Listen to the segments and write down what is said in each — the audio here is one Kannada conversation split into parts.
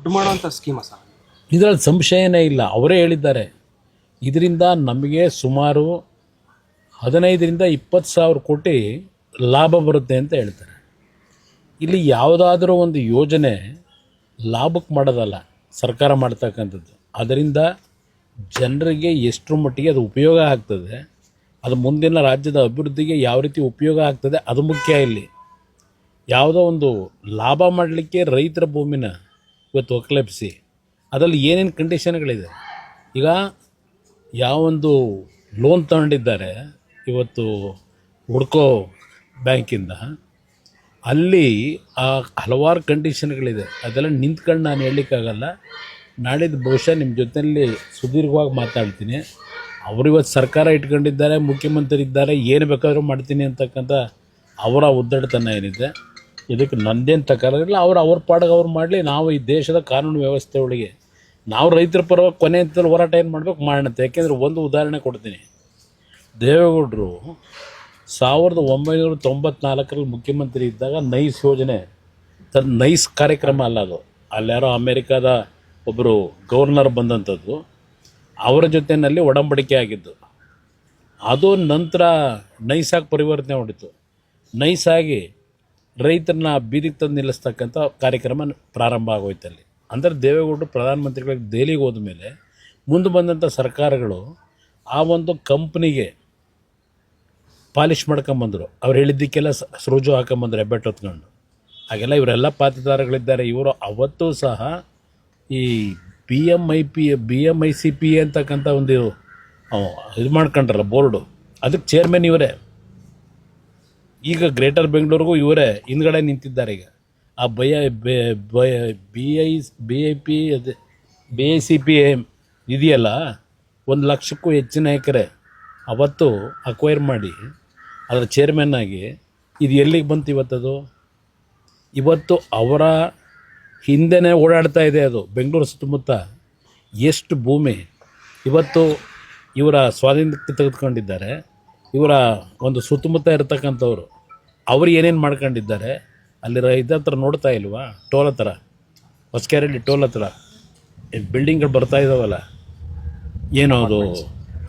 ದುಡ್ಡು ಮಾಡುವಂಥ ಸ್ಕೀಮ ಸರ್? ಇದರಲ್ಲಿ ಸಂಶಯನೇ ಇಲ್ಲ. ಅವರೇ ಹೇಳಿದ್ದಾರೆ, ಇದರಿಂದ ನಮಗೆ ಸುಮಾರು 15,000-20,000 ಕೋಟಿ ಲಾಭ ಬರುತ್ತೆ ಅಂತ ಹೇಳ್ತಾರೆ. ಇಲ್ಲಿ ಯಾವುದಾದ್ರೂ ಒಂದು ಯೋಜನೆ ಲಾಭಕ್ಕೆ ಮಾಡೋದಲ್ಲ ಸರ್ಕಾರ ಮಾಡ್ತಕ್ಕಂಥದ್ದು. ಅದರಿಂದ ಜನರಿಗೆ ಎಷ್ಟರ ಮಟ್ಟಿಗೆ ಅದು ಉಪಯೋಗ ಆಗ್ತದೆ, ಅದು ಮುಂದಿನ ರಾಜ್ಯದ ಅಭಿವೃದ್ಧಿಗೆ ಯಾವ ರೀತಿ ಉಪಯೋಗ ಆಗ್ತದೆ ಅದು ಮುಖ್ಯ. ಇಲ್ಲಿ ಯಾವುದೋ ಒಂದು ಲಾಭ ಮಾಡಲಿಕ್ಕೆ ರೈತರ ಭೂಮಿನ ಇವತ್ತು ಒಕ್ಕಲೆಬ್ಬಿಸಿ ಅದರಲ್ಲಿ ಏನೇನು ಕಂಡೀಷನ್ಗಳಿದೆ. ಈಗ ಯಾವೊಂದು ಲೋನ್ ತಗೊಂಡಿದ್ದಾರೆ ಇವತ್ತು ಹುಡ್ಕೋ ಬ್ಯಾಂಕಿಂದ, ಅಲ್ಲಿ ಆ ಹಲವಾರು ಕಂಡೀಷನ್ಗಳಿದೆ. ಅದೆಲ್ಲ ನಿಂತ್ಕೊಂಡು ನಾನು ಹೇಳಲಿಕ್ಕಾಗಲ್ಲ. ನಾಳಿದ್ದು ಬಹುಶಃ ನಿಮ್ಮ ಜೊತೆಯಲ್ಲಿ ಸುದೀರ್ಘವಾಗಿ ಮಾತಾಡ್ತೀನಿ. ಅವರು ಇವತ್ತು ಸರ್ಕಾರ ಇಟ್ಕೊಂಡಿದ್ದಾರೆ, ಮುಖ್ಯಮಂತ್ರಿ ಇದ್ದಾರೆ, ಏನು ಬೇಕಾದರೂ ಮಾಡ್ತೀನಿ ಅಂತಕ್ಕಂಥ ಅವರ ಒತ್ತಡತನ ಏನಿದೆ, ಇದಕ್ಕೆ ನನ್ನದೇನು ತಕರಾರಿಲ್ಲ. ಅವ್ರ ಪಾಡಿಗೆ ಅವ್ರು ಮಾಡಲಿ. ನಾವು ಈ ದೇಶದ ಕಾನೂನು ವ್ಯವಸ್ಥೆ ಒಳಗೆ ನಾವು ರೈತರ ಪರವಾಗಿ ಕೊನೆ ಹಂತದಲ್ಲಿ ಹೋರಾಟ ಏನು ಮಾಡಬೇಕು ಮಾಡೋಣ. ಯಾಕೆಂದರೆ ಒಂದು ಉದಾಹರಣೆ ಕೊಡ್ತೀನಿ. ದೇವೇಗೌಡರು 1994ರಲ್ಲಿ ಮುಖ್ಯಮಂತ್ರಿ ಇದ್ದಾಗ ನೈಸ್ ಯೋಜನೆ, ನೈಸ್ ಕಾರ್ಯಕ್ರಮ ಅಲ್ಲ ಅದು, ಅಲ್ಲಾರೋ ಅಮೇರಿಕಾದ ಒಬ್ಬರು ಗವರ್ನರ್ ಬಂದಂಥದ್ದು, ಅವರ ಜೊತೆಯಲ್ಲಿ ಒಡಂಬಡಿಕೆ ಆಗಿದ್ದು. ಅದು ನಂತರ ನೈಸಾಗಿ ಪರಿವರ್ತನೆ ಹೊಡಿತು. ನೈಸಾಗಿ ರೈತರನ್ನ ಬೀದಿಗೆ ತಂದು ನಿಲ್ಲಿಸ್ತಕ್ಕಂಥ ಕಾರ್ಯಕ್ರಮ ಪ್ರಾರಂಭ ಆಗೋಯ್ತಲ್ಲಿ. ಅಂದರೆ ದೇವೇಗೌಡರು ಪ್ರಧಾನಮಂತ್ರಿಗಳಿಗೆ ದೆಹಲಿಗೆ ಹೋದ ಮೇಲೆ ಮುಂದೆ ಬಂದಂಥ ಸರ್ಕಾರಗಳು ಆ ಒಂದು ಕಂಪ್ನಿಗೆ ಪಾಲಿಷ್ ಮಾಡ್ಕೊಂಬಂದರು. ಅವ್ರು ಹೇಳಿದ್ದಕ್ಕೆಲ್ಲ ಸೃಜು ಹಾಕೊಂಬಂದ್ರು ಹೆಬ್ಬೆಟ್ಟು ಹೊತ್ಕೊಂಡು. ಹಾಗೆಲ್ಲ ಇವರೆಲ್ಲ ಪಾತ್ರಧಾರಗಳಿದ್ದಾರೆ. ಇವರು ಅವತ್ತೂ ಸಹ ಈ BMICP ಅಂತಕ್ಕಂಥ ಒಂದು ಇದು ಮಾಡ್ಕೊಂಡ್ರಲ್ಲ ಬೋರ್ಡು, ಅದಕ್ಕೆ ಚೇರ್ಮನ್ ಇವರೇ. ಈಗ ಗ್ರೇಟರ್ ಬೆಂಗಳೂರಿಗೂ ಇವರೇ ಹಿಂದ್ಗಡೆ ನಿಂತಿದ್ದಾರೆ. ಈಗ ಆ BICP ಇದೆಯಲ್ಲ, 1,00,000ಕ್ಕೂ ಹೆಚ್ಚಿನ ಎಕರೆ ಅವತ್ತು ಅಕ್ವೈರ್ ಮಾಡಿ ಅದರ ಚೇರ್ಮನ್ನಾಗಿ ಇದು ಎಲ್ಲಿಗೆ ಬಂತು ಇವತ್ತದು? ಇವತ್ತು ಅವರ ಹಿಂದೆನೇ ಓಡಾಡ್ತಾ ಇದೆ ಅದು. ಬೆಂಗಳೂರು ಸುತ್ತಮುತ್ತ ಎಷ್ಟು ಭೂಮಿ ಇವತ್ತು ಇವರ ಸ್ವಾಧೀನಕ್ಕೆ ತೆಗೆದುಕೊಂಡಿದ್ದಾರೆ. ಇವರ ಒಂದು ಸುತ್ತಮುತ್ತ ಇರತಕ್ಕಂಥವ್ರು ಅವರು ಏನೇನು ಮಾಡ್ಕೊಂಡಿದ್ದಾರೆ ಅಲ್ಲಿ ಇದ್ರ ಹತ್ರ ನೋಡ್ತಾ ಇಲ್ವಾ? ಟೋಲ್ ಹತ್ರ, ಹೊಸಕೆರೆಯಲ್ಲಿ ಟೋಲ್ ಹತ್ರ ಬಿಲ್ಡಿಂಗ್ಗಳು ಬರ್ತಾ ಇದ್ದಾವಲ್ಲ, ಏನೋ ಅದು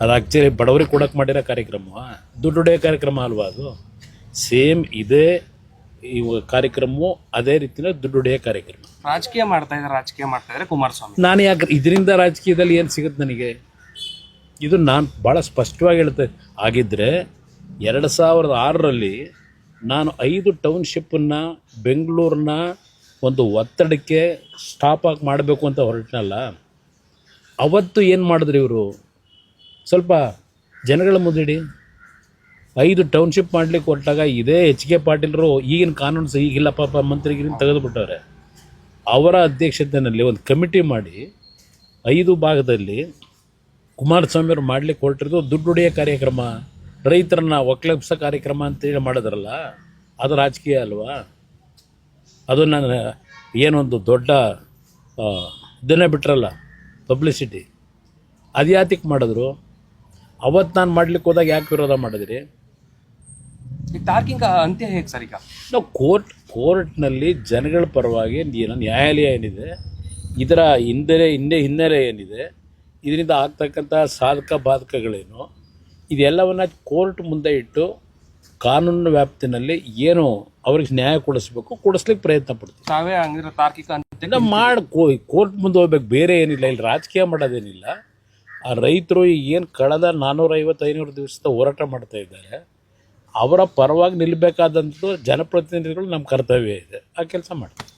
ಆ್ಯಕ್ಚುಲಿ ಬಡವರಿಗೆ ಕೊಡೋಕೆ ಮಾಡಿರೋ ಕಾರ್ಯಕ್ರಮ, ದುಡ್ಡು ಹೊಡೆಯೋ ಕಾರ್ಯಕ್ರಮ ಅಲ್ವಾ ಅದು? ಸೇಮ್ ಇದೇ ಇವು ಕಾರ್ಯಕ್ರಮವು ಅದೇ ರೀತಿಯ ದುಡ್ಡು ಹೊಡೆಯೋ ಕಾರ್ಯಕ್ರಮ. ರಾಜಕೀಯ ಮಾಡ್ತಾ ಇದ್ದಾರೆ ಕುಮಾರಸ್ವಾಮಿ. ನಾನು ಯಾಕೆ ಇದರಿಂದ ರಾಜಕೀಯದಲ್ಲಿ ಏನು ಸಿಗುತ್ತೆ ನನಗೆ? ಇದು ನಾನು ಭಾಳ ಸ್ಪಷ್ಟವಾಗಿ ಹೇಳ್ತೇನೆ. ಆಗಿದ್ದರೆ 2006ರಲ್ಲಿ ನಾನು 5 ಟೌನ್ಶಿಪ್ಪನ್ನು ಬೆಂಗಳೂರಿನ ಒಂದು ಒತ್ತಡಕ್ಕೆ ಸ್ಟಾಪ್ ಆಗಿ ಮಾಡಬೇಕು ಅಂತ ಹೊರಟನಲ್ಲ, ಅವತ್ತು ಏನು ಮಾಡಿದ್ರು ಇವರು? ಸ್ವಲ್ಪ ಜನಗಳ ಮುಂದಿಡಿ. 5 ಟೌನ್ಶಿಪ್ ಮಾಡಲಿಕ್ಕೆ ಹೊರಟಾಗ ಇದೇ HK ಪಾಟೀಲರು ಈಗಿನ ಕಾನೂನು ಈಗಿಲ್ಲ ಪಾಪ ಮಂತ್ರಿಗಿರಿನ ತೆಗೆದುಬಿಟ್ಟವ್ರೆ. ಅವರ ಅಧ್ಯಕ್ಷತೆಯಲ್ಲಿ ಒಂದು ಕಮಿಟಿ ಮಾಡಿ 5 ಭಾಗದಲ್ಲಿ ಕುಮಾರಸ್ವಾಮಿ ಅವರು ಮಾಡಲಿಕ್ಕೆ ಹೊರಟಿರೋದು ದುಡ್ಡು ಹೊಡೆಯೋ ಕಾರ್ಯಕ್ರಮ, ರೈತರನ್ನ ಒಕ್ಕಲೆಬ್ಸೋ ಕಾರ್ಯಕ್ರಮ ಅಂತೇಳಿ ಮಾಡಿದ್ರಲ್ಲ, ಅದು ರಾಜಕೀಯ ಅಲ್ವಾ? ಅದು ನಾನು ಏನೊಂದು ದೊಡ್ಡ ಇದನ್ನೇ ಬಿಟ್ರಲ್ಲ ಪಬ್ಲಿಸಿಟಿ, ಅದು ಯಾತಕ್ಕೆ ಮಾಡಿದ್ರು? ಅವತ್ತು ನಾನು ಮಾಡ್ಲಿಕ್ಕೆ ಹೋದಾಗ ಯಾಕೆ ವಿರೋಧ ಮಾಡಿದ್ರಿ? ಈ ತಾರ್ಕಿಕ ಅಂತ್ಯ ಹೇಗೆ ಸರ್? ಈಗ ನಾವು ಕೋರ್ಟ್ನಲ್ಲಿ ಜನಗಳ ಪರವಾಗಿ ನ್ಯಾಯಾಲಯ ಏನಿದೆ, ಇದರ ಹಿನ್ನೆಲೆ ಏನಿದೆ, ಇದರಿಂದ ಆಗ್ತಕ್ಕಂಥ ಸಾಧಕ ಬಾಧಕಗಳೇನು, ಇದೆಲ್ಲವನ್ನು ಕೋರ್ಟ್ ಮುಂದೆ ಇಟ್ಟು ಕಾನೂನಿನ ವ್ಯಾಪ್ತಿನಲ್ಲಿ ಏನು ಅವ್ರಿಗೆ ನ್ಯಾಯ ಕೊಡಿಸ್ಲಿಕ್ಕೆ ಪ್ರಯತ್ನ ಪಡ್ತೀವಿ. ತಾವೇ ಹಂಗಿದ್ರೆ ತಾರ್ಕಿಕ ಅಂತ್ಯ ಮಾಡಿ ಕೋರ್ಟ್ ಮುಂದೆ ಹೋಗ್ಬೇಕು, ಬೇರೆ ಏನಿಲ್ಲ. ಇಲ್ಲಿ ರಾಜಕೀಯ ಮಾಡೋದೇನಿಲ್ಲ. ಆ ರೈತರು ಏನು ಕಳೆದ 450-500 ದಿವಸದ ಹೋರಾಟ ಮಾಡ್ತಾ ಇದ್ದಾರೆ, ಅವರ ಪರವಾಗಿ ನಿಲ್ಲಬೇಕಾದಂಥದ್ದು ಜನಪ್ರತಿನಿಧಿಗಳು ನಮ್ಮ ಕರ್ತವ್ಯ ಇದೆ. ಆ ಕೆಲಸ ಮಾಡ್ತೀವಿ.